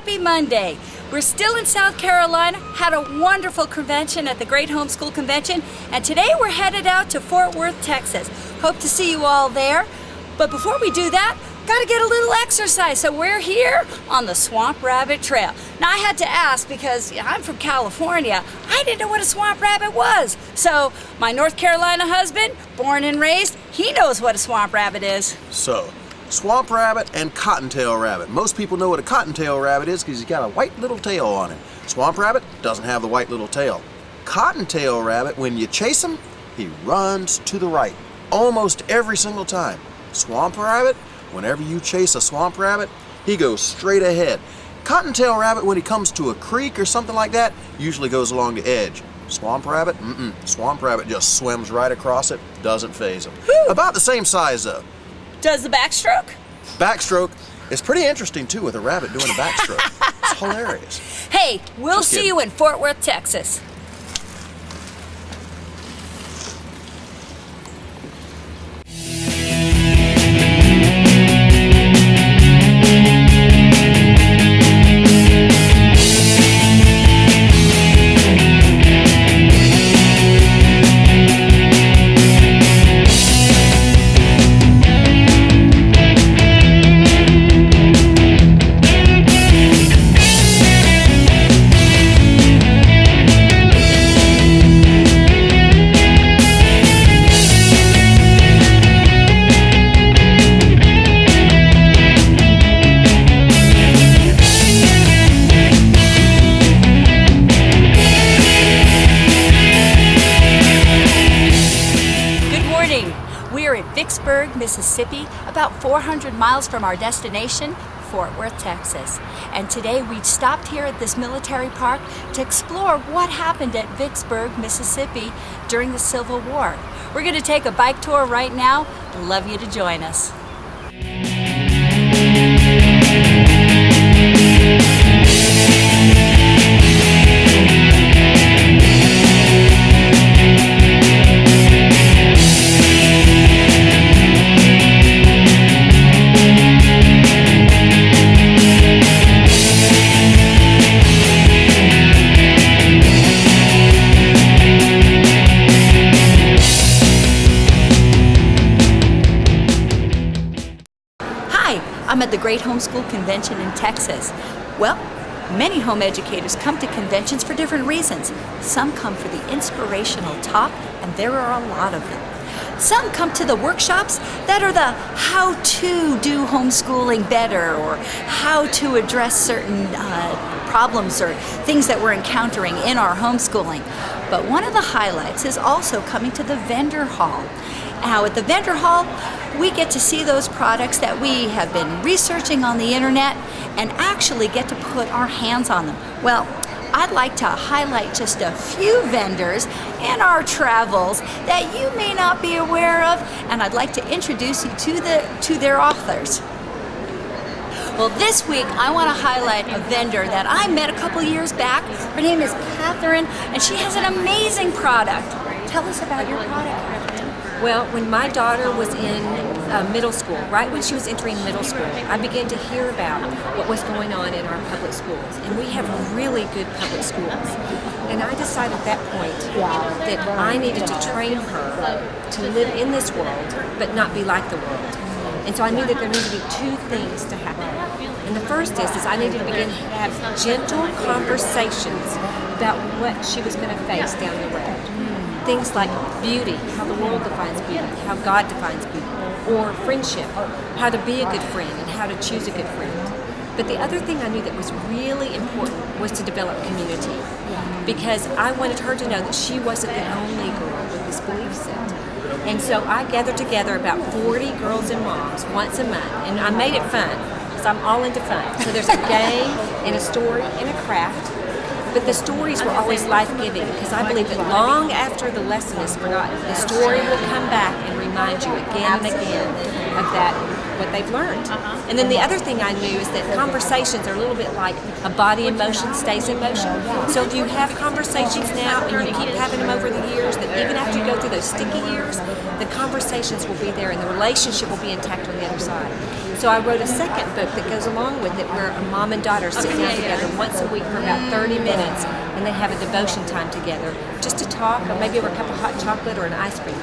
Happy Monday. We're still in South Carolina, had a wonderful convention at the Great Homeschool Convention, and today we're headed out to Fort Worth, Texas. Hope to see you all there. But before we do that, gotta get a little exercise, so we're here on the Swamp Rabbit Trail. Now I had to ask because I'm from California. I didn't know what a swamp rabbit was. So my North Carolina husband, born and raised, he knows what a swamp rabbit is. So, swamp rabbit and cottontail rabbit. Most people know what a cottontail rabbit is because he's got a white little tail on him. Swamp rabbit doesn't have the white little tail. Cottontail rabbit, when you chase him, he runs to the right almost every single time. Swamp rabbit, whenever you chase a swamp rabbit, he goes straight ahead. Cottontail rabbit, when he comes to a creek or something like that, usually goes along the edge. Swamp rabbit, Swamp rabbit just swims right across it, doesn't faze him. Whew. About the same size though. Does the backstroke? Backstroke is pretty interesting too with a rabbit doing a backstroke. It's hilarious. Hey, we'll see you in Fort Worth, Texas. We are in Vicksburg, Mississippi, about 400 miles from our destination, Fort Worth, Texas. And today we stopped here at this military park to explore what happened at Vicksburg, Mississippi during the Civil War. We're going to take a bike tour right now. I'd love you to join us. I'm at the Great Homeschool Convention in Texas. Well, many home educators come to conventions for different reasons. Some come for the inspirational talk, and there are a lot of them. Some come to the workshops that are the how to do homeschooling better, or how to address certain problems or things that we're encountering in our homeschooling. But one of the highlights is also coming to the vendor hall. Now at the vendor hall, we get to see those products that we have been researching on the internet and actually get to put our hands on them. Well, I'd like to highlight just a few vendors in our travels that you may not be aware of, and I'd like to introduce you to their authors. Well, this week I want to highlight a vendor that I met a couple years back. Her name is Catherine, and she has an amazing product. Tell us about your product, Catherine. Well, when my daughter was in middle school, right when she was entering middle school, I began to hear about what was going on in our public schools. And we have really good public schools. And I decided at that point that I needed to train her to live in this world, but not be like the world. And so I knew that there needed to be two things to happen. And the first is I needed to begin to have gentle conversations about what she was going to face down the road. Things like beauty, how the world defines beauty, how God defines beauty, or friendship, how to be a good friend and how to choose a good friend. But the other thing I knew that was really important was to develop community, because I wanted her to know that she wasn't the only girl with this belief set. And so I gathered together about 40 girls and moms once a month, and I made it fun, because I'm all into fun. So there's a game and a story and a craft. But the stories were always life-giving, because I believe that long after the lesson is forgotten, the story will come back and remind you again and again of that what they've learned. And then the other thing I knew is that conversations are a little bit like a body in motion stays in motion. So if you have conversations now and you keep having them over the years, that even after you go through those sticky years, the conversations will be there and the relationship will be intact on the other side. So I wrote a second book that goes along with it where a mom and daughter sit down together once a week for about 30 minutes and they have a devotion time together just to talk, or maybe over a cup of hot chocolate or an ice cream.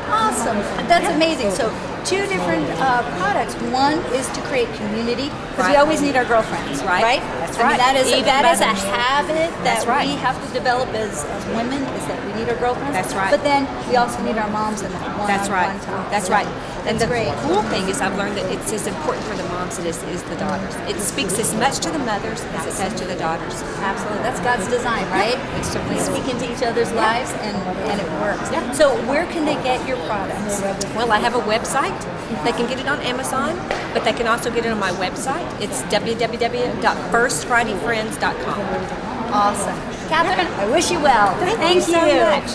Awesome. That's amazing. So two different products. One is to create community, because we Right. always need our girlfriends, right? That's I mean, right. that is Even that is a mothers. habit that That's right. we have to develop as women, is that we need our girlfriends. That's right. But then we also need our moms in that one-on-one That's right. time. That's So right. And That's the great. cool thing is I've learned that it's as important for the moms as it is the daughters. It speaks as much to the mothers as it does to the daughters. Absolutely. That's God's design, right? It's so We speak into each other's lives, and it works. Yeah. So where can they get your products? Well, I have a website. They can get it on Amazon, but they can also get it on my website. It's www.firstfridayfriends.com. Awesome. Catherine, I wish you well. Thank you so much.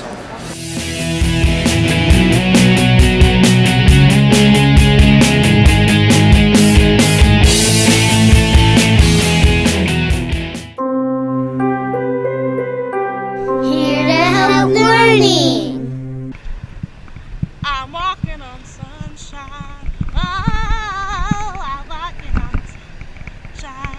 Here to help learning. I'm walking on sunshine.